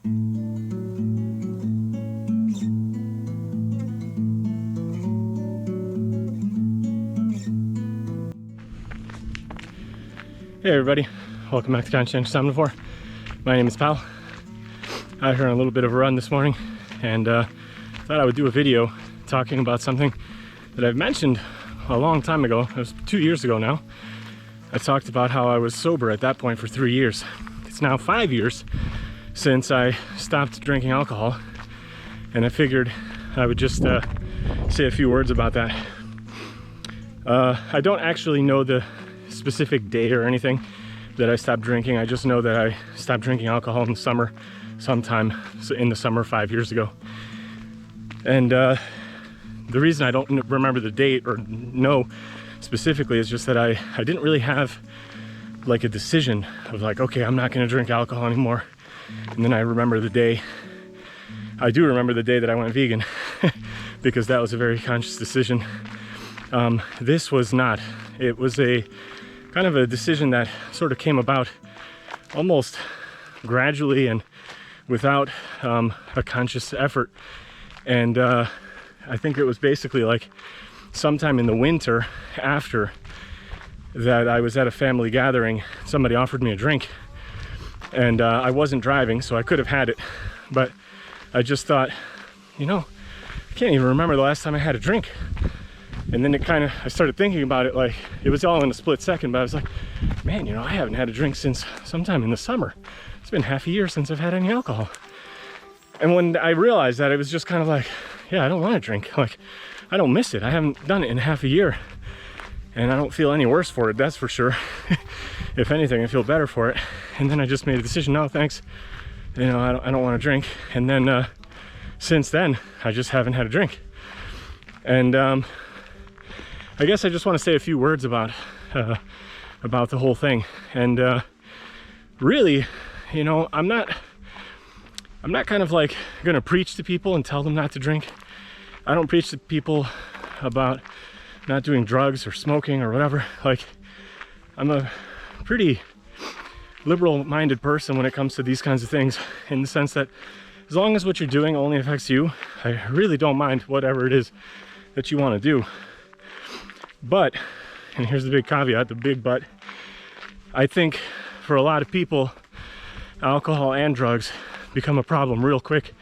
Hey everybody, welcome back to Conscientious Omnivore. My name is Pal. Out here on a little bit of a run this morning, and thought I would do a video talking about something that I've mentioned a long time ago. It was 2 years ago now. I talked about how I was sober at that point for 3 years. It's now 5 years since I stopped drinking alcohol, and I figured I would just say a few words about that. I don't actually know the specific day or anything that I stopped drinking. I just know that I stopped drinking alcohol in the summer, sometime in the summer 5 years ago. And the reason I don't remember the date or know specifically is just that I didn't really have like a decision of like, okay, I'm not going to drink alcohol anymore. And then I remember the day. I do remember the day that I went vegan because that was a very conscious decision. This was not. It was a kind of a decision that sort of came about almost gradually and without a conscious effort. And I think it was basically like sometime in the winter after that I was at a family gathering, somebody offered me a drink, and I wasn't driving, so I could have had it, but I just thought, you know, I can't even remember the last time I had a drink. And then I started thinking about it, like it was all in a split second, but I was like, man, you know, I haven't had a drink since sometime in the summer. It's been half a year since I've had any alcohol. And when I realized that, it was just kind of like, yeah, I don't want to drink. Like, I don't miss it. I haven't done it in half a year. And I don't feel any worse for it, that's for sure. If anything, I feel better for it. And then I just made a decision, no, thanks. You know, I don't want to drink. And then since then, I just haven't had a drink. And I guess I just want to say a few words about the whole thing. And really, you know, I'm not kind of like gonna preach to people and tell them not to drink. I don't preach to people about not doing drugs or smoking or whatever. Like, I'm a pretty liberal-minded person when it comes to these kinds of things, in the sense that as long as what you're doing only affects you, I really don't mind whatever it is that you want to do. But, and here's the big caveat, the big but, I think for a lot of people, alcohol and drugs become a problem real quick,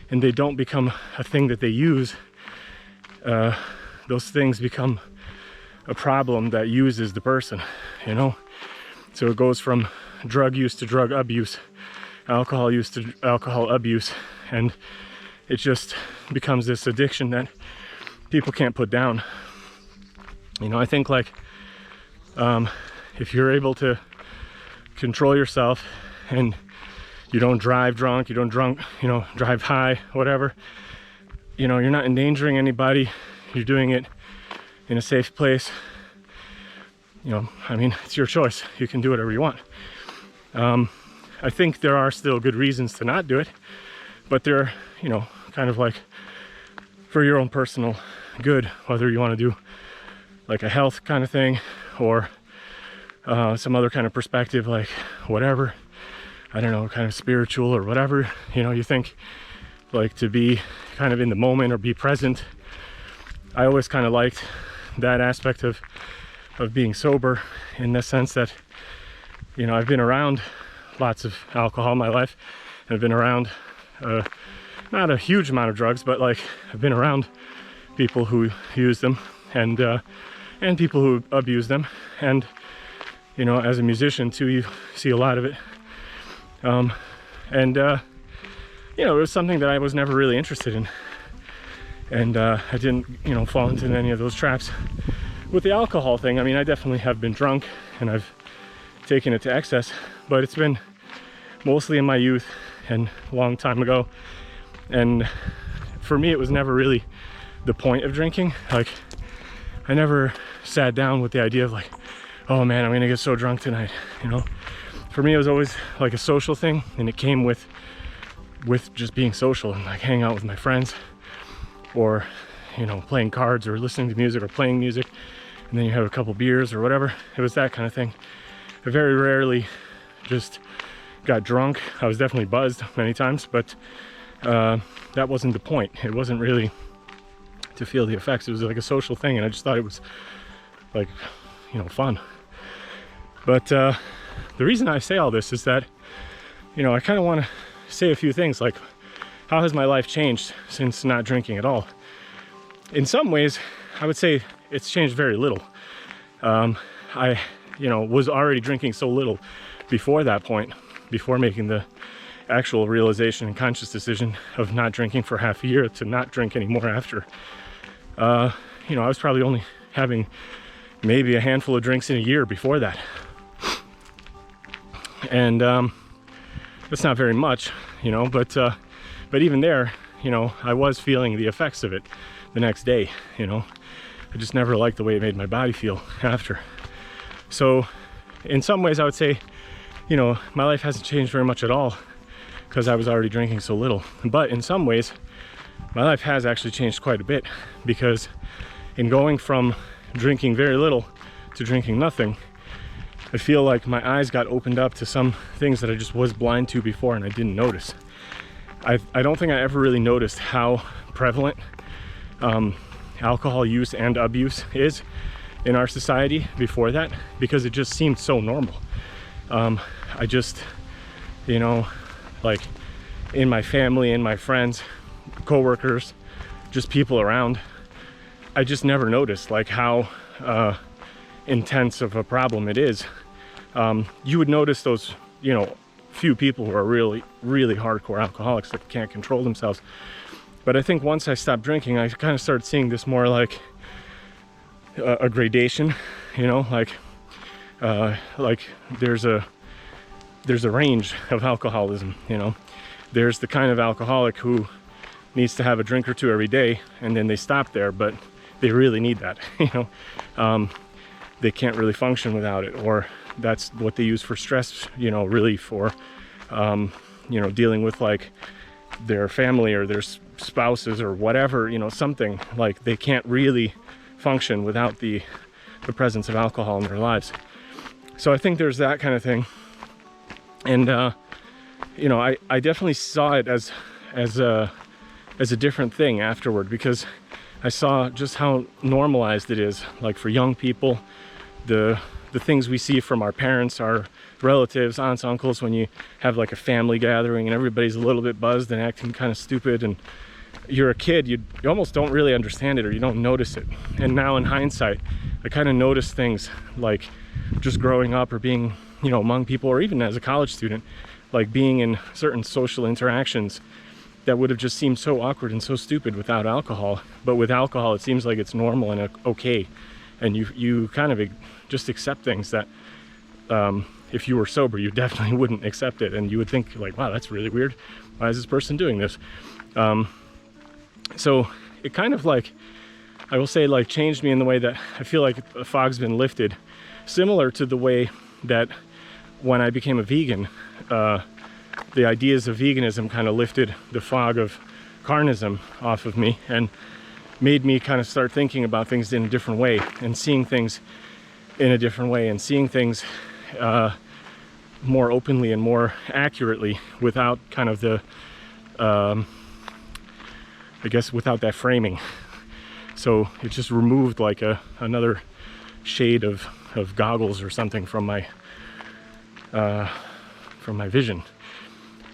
and they don't become a thing that they use. Those things become a problem that uses the person, you know? So it goes from drug use to drug abuse, alcohol use to alcohol abuse, and it just becomes this addiction that people can't put down. You know, I think like if you're able to control yourself and you don't drive drunk, you don't drive high, whatever, you know, you're not endangering anybody, you're doing it in a safe place, you know, I mean, it's your choice. You can do whatever you want. I think there are still good reasons to not do it, but they're, you know, kind of like for your own personal good, whether you want to do like a health kind of thing or some other kind of perspective, like whatever, I don't know, kind of spiritual or whatever, you know, you think like to be kind of in the moment or be present. I always kind of liked that aspect of being sober, in the sense that, you know, I've been around lots of alcohol in my life, and I've been around not a huge amount of drugs, but like I've been around people who use them, and people who abuse them, and you know, as a musician too, you see a lot of it. You know, it was something that I was never really interested in, and I didn't, you know, fall into any of those traps. With the alcohol thing, I mean, I definitely have been drunk and I've taken it to excess, but it's been mostly in my youth and a long time ago. And for me, it was never really the point of drinking. Like, I never sat down with the idea of like, oh man, I'm gonna get so drunk tonight, you know? For me, it was always like a social thing, and it came with just being social and like hanging out with my friends, or, you know, playing cards or listening to music or playing music, and then you have a couple beers or whatever. It was that kind of thing. I very rarely just got drunk. I was definitely buzzed many times, but that wasn't the point. It wasn't really to feel the effects. It was like a social thing, and I just thought it was like, you know, fun. But the reason I say all this is that, you know, I kind of want to say a few things like, how has my life changed since not drinking at all? In some ways, I would say it's changed very little. I, you know, was already drinking so little before that point, before making the actual realization and conscious decision of not drinking for half a year to not drink anymore after. You know, I was probably only having maybe a handful of drinks in a year before that. And that's not very much, you know, but even there, you know, I was feeling the effects of it the next day, you know. I just never liked the way it made my body feel after. So in some ways I would say, you know, my life hasn't changed very much at all because I was already drinking so little. But in some ways, my life has actually changed quite a bit, because in going from drinking very little to drinking nothing, I feel like my eyes got opened up to some things that I just was blind to before and I didn't notice. I don't think I ever really noticed how prevalent alcohol use and abuse is in our society before that, because it just seemed so normal. I just, you know, like in my family and my friends, co-workers, just people around, I just never noticed like how intense of a problem it is. You would notice those, you know, few people who are really hardcore alcoholics that can't control themselves. But I think once I stopped drinking, I kind of started seeing this more like a gradation, you know, like there's a range of alcoholism, you know. There's the kind of alcoholic who needs to have a drink or two every day, and then they stop there, but they really need that, you know. They can't really function without it, or that's what they use for stress, you know, relief, or you know, dealing with like their family or their spouses or whatever, you know, something like they can't really function without the presence of alcohol in their lives. So I think there's that kind of thing. And you know, I definitely saw it as a different thing afterward, because I saw just how normalized it is, like for young people, the things we see from our parents, our relatives, aunts, uncles, when you have like a family gathering and everybody's a little bit buzzed and acting kind of stupid, and you're a kid, you almost don't really understand it, or you don't notice it. And now in hindsight, I kind of notice things like just growing up, or being, you know, among people, or even as a college student, like being in certain social interactions that would have just seemed so awkward and so stupid without alcohol. But with alcohol, it seems like it's normal and okay. And you kind of just accept things that if you were sober, you definitely wouldn't accept it. And you would think like, wow, that's really weird. Why is this person doing this? So it kind of like, I will say, like changed me in the way that I feel like the fog's been lifted, similar to the way that when I became a vegan, the ideas of veganism kind of lifted the fog of carnism off of me and made me kind of start thinking about things in a different way, and seeing things in a different way, and seeing things more openly and more accurately, without kind of the I guess without that framing. So it just removed like another shade of goggles or something from my vision.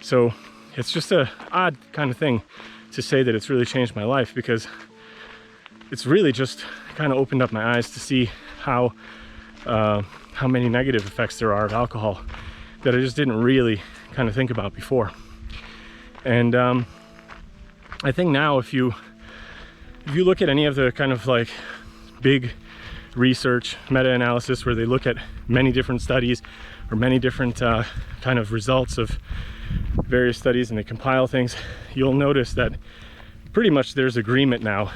So it's just a odd kind of thing to say that it's really changed my life, because it's really just kind of opened up my eyes to see how many negative effects there are of alcohol that I just didn't really kind of think about before. And I think now if you look at any of the kind of like big research, meta-analysis, where they look at many different studies or many different kind of results of various studies, and they compile things, you'll notice that pretty much there's agreement now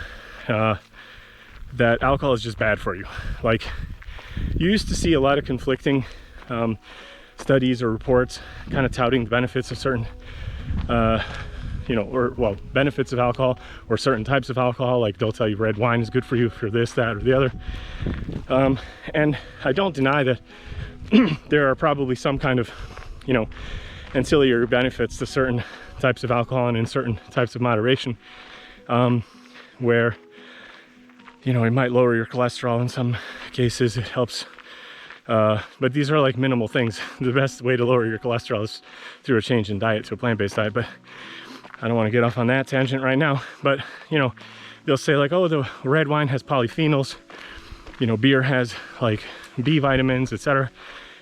that alcohol is just bad for you. Like, you used to see a lot of conflicting studies or reports kind of touting the benefits of certain benefits of alcohol, or certain types of alcohol. Like, they'll tell you red wine is good for you for this, that, or the other. And I don't deny that there are probably some kind of, ancillary benefits to certain types of alcohol and in certain types of moderation, where, you know, it might lower your cholesterol in some cases. It helps, but these are like minimal things. The best way to lower your cholesterol is through a change in diet to a plant-based diet, but I don't want to get off on that tangent right now. But, you know, they'll say like, oh, the red wine has polyphenols, you know, beer has like B vitamins, etc.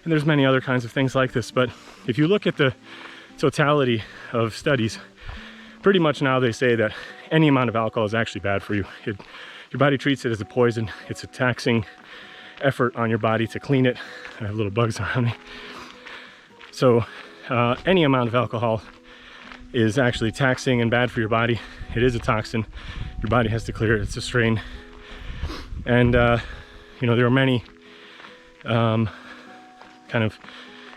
And there's many other kinds of things like this. But if you look at the totality of studies, pretty much now they say that any amount of alcohol is actually bad for you. Your body treats it as a poison. It's a taxing effort on your body to clean it. I have little bugs around me. So any amount of alcohol is actually taxing and bad for your body. It is a toxin. Your body has to clear it. It's a strain. And you know, there are many kind of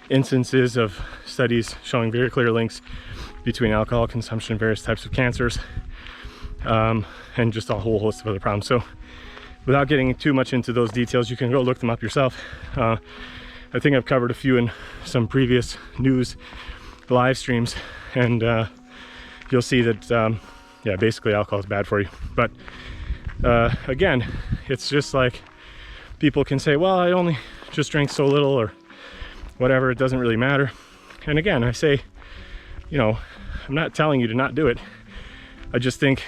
instances of studies showing very clear links between alcohol consumption and various types of cancers, and just a whole host of other problems. So without getting too much into those details, you can go look them up yourself. I think I've covered a few in some previous news live streams, and you'll see that yeah, basically alcohol is bad for you. But again, it's just like people can say, well, I only just drink so little or whatever, it doesn't really matter. And again, I say, you know, I'm not telling you to not do it. I just think,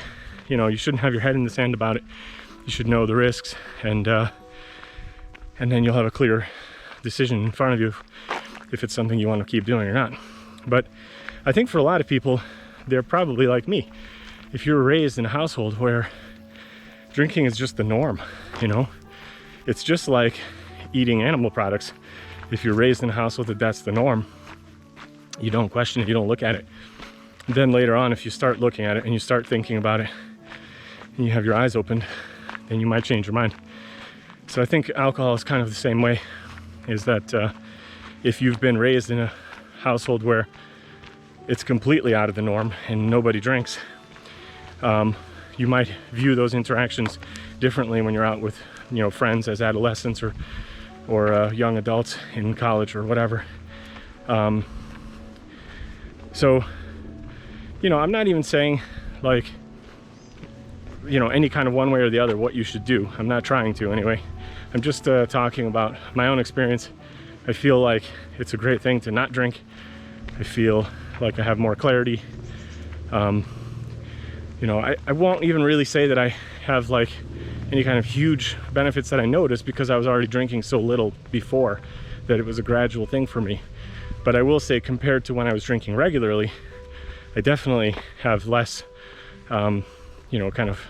you know, you shouldn't have your head in the sand about it. You should know the risks, and then you'll have a clear decision in front of you if it's something you want to keep doing or not. But I think for a lot of people, they're probably like me. If you were raised in a household where drinking is just the norm, you know, it's just like eating animal products. If you're raised in a household that that's the norm, you don't question it, you don't look at it. Then later on, if you start looking at it and you start thinking about it and you have your eyes opened, then you might change your mind. So I think alcohol is kind of the same way, is that if you've been raised in a household where it's completely out of the norm and nobody drinks, you might view those interactions differently when you're out with, you know, friends as adolescents or young adults in college or whatever. So, you know, I'm not even saying like, you know, any kind of one way or the other what you should do. I'm not trying to anyway. I'm just talking about my own experience. I feel like it's a great thing to not drink. I feel like I have more clarity. You know, I won't even really say that I have like any kind of huge benefits that I noticed, because I was already drinking so little before that it was a gradual thing for me. But I will say, compared to when I was drinking regularly, I definitely have less, you know, kind of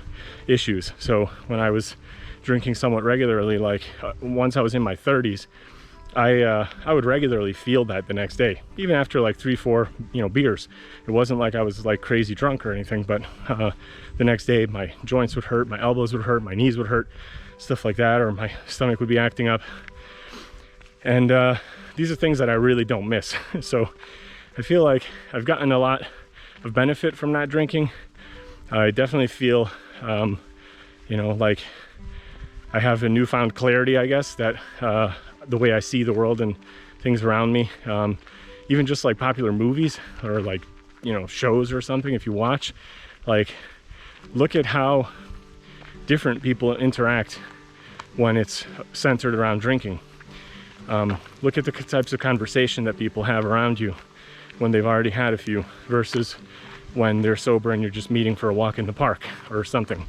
issues. So when I was drinking somewhat regularly, like once I was in my 30s, I would regularly feel that the next day, even after like 3-4, you know, beers. It wasn't like I was like crazy drunk or anything, but the next day my joints would hurt, my elbows would hurt, my knees would hurt, stuff like that, or my stomach would be acting up. And these are things that I really don't miss. So I feel like I've gotten a lot of benefit from not drinking. I definitely feel, you know, like I have a newfound clarity, I guess, that the way I see the world and things around me, even just like popular movies or like, you know, shows or something. If you watch, like, look at how different people interact when it's centered around drinking. Look at the types of conversation that people have around you when they've already had a few versus when they're sober and you're just meeting for a walk in the park or something,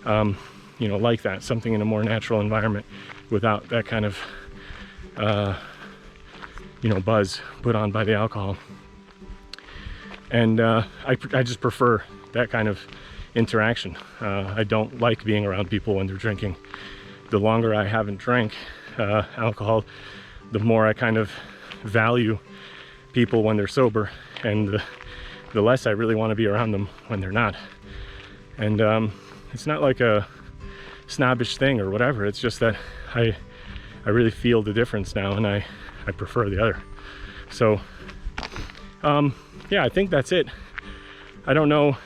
you know, like that, something in a more natural environment without that kind of you know, buzz put on by the alcohol. And I just prefer that kind of interaction. I don't like being around people when they're drinking. The longer I haven't drank alcohol, the more I kind of value people when they're sober, and the less I really want to be around them when they're not. And it's not like a snobbish thing or whatever. It's just that I really feel the difference now, and I prefer the other. So yeah, I think that's it. I don't know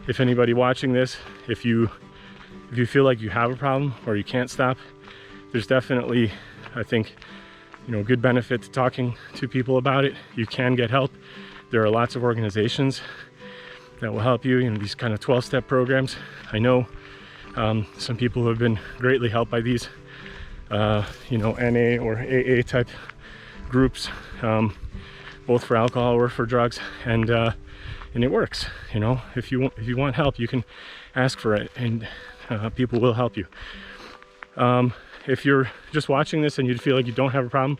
if anybody watching this, if you feel like you have a problem or you can't stop, there's definitely, I think, good benefit to talking to people about it. You can get help. There are lots of organizations that will help you, these kind of 12-step programs. I know some people who have been greatly helped by these, NA or AA type groups, both for alcohol or for drugs, and it works. If you want help, you can ask for it, and people will help you. If you're just watching this and you feel like you don't have a problem,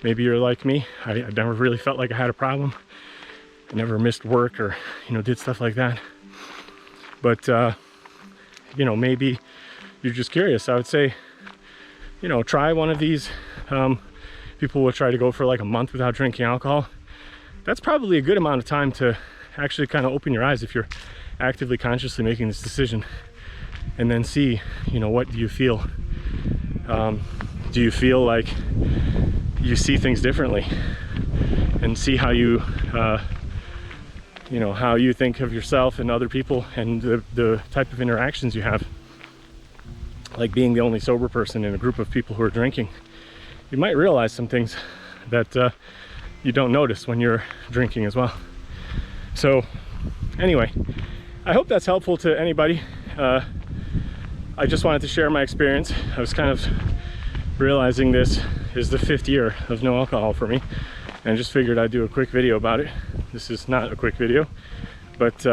maybe you're like me. I never really felt like I had a problem. I never missed work or did stuff like that. But maybe you're just curious. I would say, try one of these. People will try to go for like a month without drinking alcohol. That's probably a good amount of time to actually kind of open your eyes if you're actively, consciously making this decision, and then see, what do you feel? Do you feel like you see things differently, and see how you, how you think of yourself and other people, and the type of interactions you have? Like being the only sober person in a group of people who are drinking, you might realize some things that you don't notice when you're drinking as well. So anyway, I hope that's helpful to anybody. I just wanted to share my experience. I was kind of realizing this is the 5th year of no alcohol for me, and just figured I'd do a quick video about it. This is not a quick video, but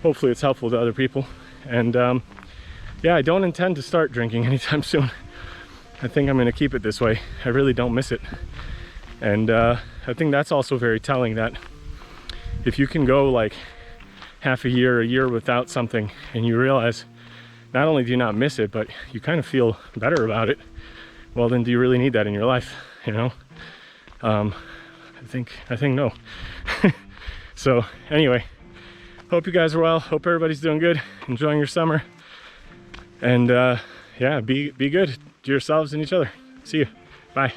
hopefully it's helpful to other people. And yeah, I don't intend to start drinking anytime soon. I think I'm going to keep it this way. I really don't miss it. And I think that's also very telling, that if you can go like half a year without something, and you realize not only do you not miss it, but you kind of feel better about it, well, then do you really need that in your life? I think no. So anyway, hope you guys are well. Hope everybody's doing good, enjoying your summer. And yeah, be good to yourselves and each other. See you. Bye.